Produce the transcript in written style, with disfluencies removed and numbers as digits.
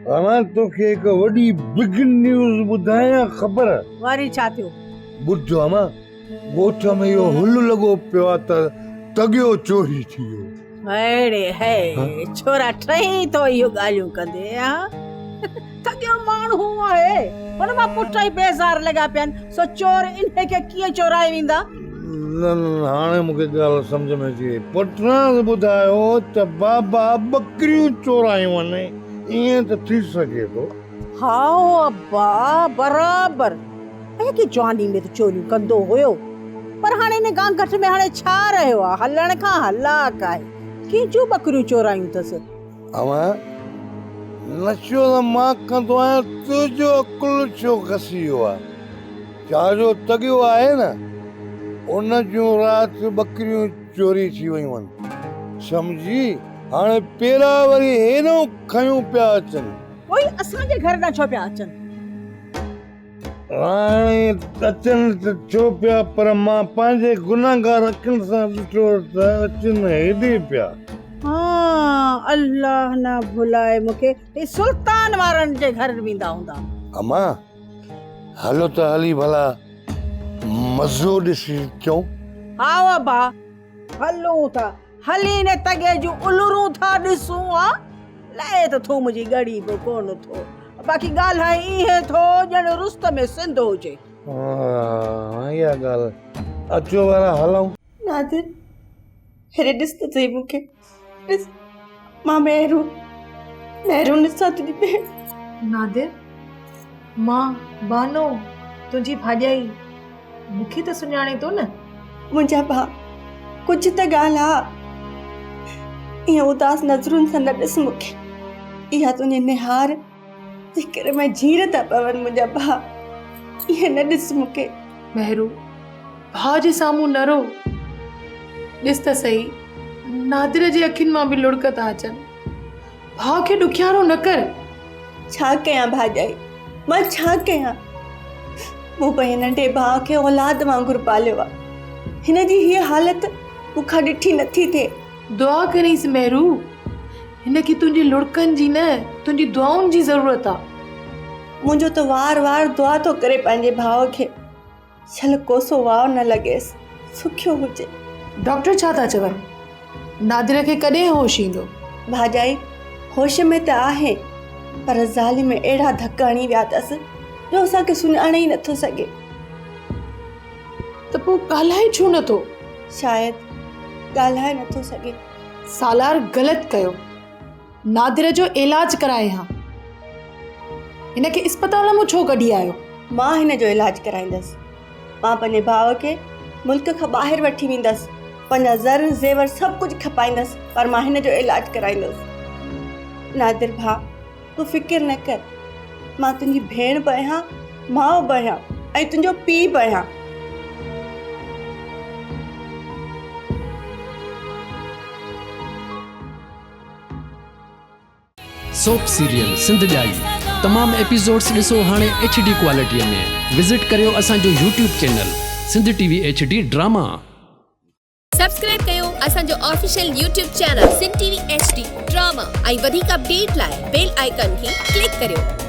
अमा तोखे एक वॾी बिग न्यूज़ ॿुधायां ख़बर? वरी छा थियो? ॿुध अमा, ॻोठ में इहो हुलु लॻो पियो आहे त तॻियो चोरी थी वियो। अड़े है छोरा ठही तो इहो ॻाल्हियूं कंदे हा तॻियो माण्हू आहे हुन मां पुट ई बेज़ार लॻा पिया आहिनि सो चोर इन्हे खे कीअं चोराए वेंदा? न हाणे मूंखे ॻाल्हि सम्झ में अची वई। पुटनां ॿुधायो त बाबा ॿकरियूं चोरायूं आहिनि। ईअं त थी सघे थो। हाओ अब्बा बराबर ऐं की जवानी में त चोरियूं कंदो हुयो पर हाणे इन गांगठ में हाणे छा रहियो आहे? हलण खां हलाक आहे। कंहिंजूं ॿकरियूं चोरायूं अथसि? अमा नशो त मां कंदो आहियां, तुंहिंजो अकुलु छो खसी वियो आहे? छाजो तॻियो आहे न उन जूं राति ॿकरियूं चोरी थी वियूं आहिनि सम्झी। हाणे पेरा वरी हेॾो खयूं पिया अचनि। कोई असांजे घर न छो पिया अचनि? हाणे अचनि त छो पिया पर मां पंहिंजे गुनाहगार अखियुनि सां ॾिठो त अचनि हेॾे पिया। हाँ अल्लाह न भुलाए मूंखे हे सुल्तान वारनि जे घर वेंदा हूंदा। अमा हलो त हली भला मज़ो ॾिसी अचूं। हाओ अब्बा हलूं था। हली ने तॻे जूं उलरूं था ॾिसूं हा लहे त थो मुंहिंजी ॻड़ी बि कोन थो। बाक़ी ॻाल्हि इहे थो ॼण रुस्तम में सिंध हुजे। इहा ॻाल्हि। अचो वारा हलूं। नादिर हेरे ॾिस त सही मूंखे ॾिस मां मेहरू ॾिसां तुंहिंजी भेण। नादिर मां बानो तुंहिंजी भाॼाई मूंखे त सुञाणे थो न? मुंहिंजा भाउ कुझु त ॻाल्हि आहे। ईअं उदास नज़रुनि सां न ॾिस मूंखे। इहा तुंहिंजी निहार ज़िक्र में झीर था पवनि मुंहिंजा भाउ। ईअं न ॾिस मूंखे। मेहरू भाउ जे साम्हूं न रो। ॾिस त सही नादिर जे अखियुनि मां बि लुड़क था अचनि। भाउ खे ॾुखियारो न कर। छा कयां भाॼाई मां छा कयां? मूं पंहिंजे नंढे भाउ खे औलाद वांगुरु पालियो आहे। हिन जी हीअ हालत मूंखां ॾिठी नथी थिए। दुआ करीस मेहरू। हिन खे तुंहिंजी लुड़कनि जी न तुंहिंजी दुआउनि जी ज़रूरत आहे। मुंहिंजो त वार वार दुआ थो करे पंहिंजे भाउ खे छल कोसो वाव न लॻेसि सुखियो हुजे। डॉक्टर छा था चवनि? नादिर खे कॾहिं होश ईंदो? भाॼाई होश में त आहे पर ज़ालिम अहिड़ा धक हणी विया अथसि जो असांखे सुञाणे ई नथो सघे। त पोइ ॻाल्हाए छो नथो? शायदि ॻाल्हाए नथो सघे। सालार ग़लति कयो। नादिर जो इलाज कराए हा। हिन खे अस्पताल मां छो कढी आयो? मां हिन जो इलाज कराईंदसि। मां पंहिंजे भाउ खे मुल्क खां ॿाहिरि वठी वेंदसि। पंहिंजा ज़र ज़ेवर सभु कुझु खपाईंदसि पर मां हिन जो इलाज कराईंदसि। नादिर भाउ तूं फिकिर न कर। मां तुंहिंजी भेण बि आहियां माउ बि आहियां ऐं तुंहिंजो पीउ बि आहियां। सोप सीरियल सिंध जाई तमाम एपिसोड्स ॾिसो हाणे HD क्वालिटीअ में। विज़िट करियो असांजो YouTube channel Sindh TV HD drama. Subscribe कयो असांजो official YouTube channel Sindh TV HD drama ऐं वधीक अपडेट लाइ बेल आइकन खे क्लिक करियो।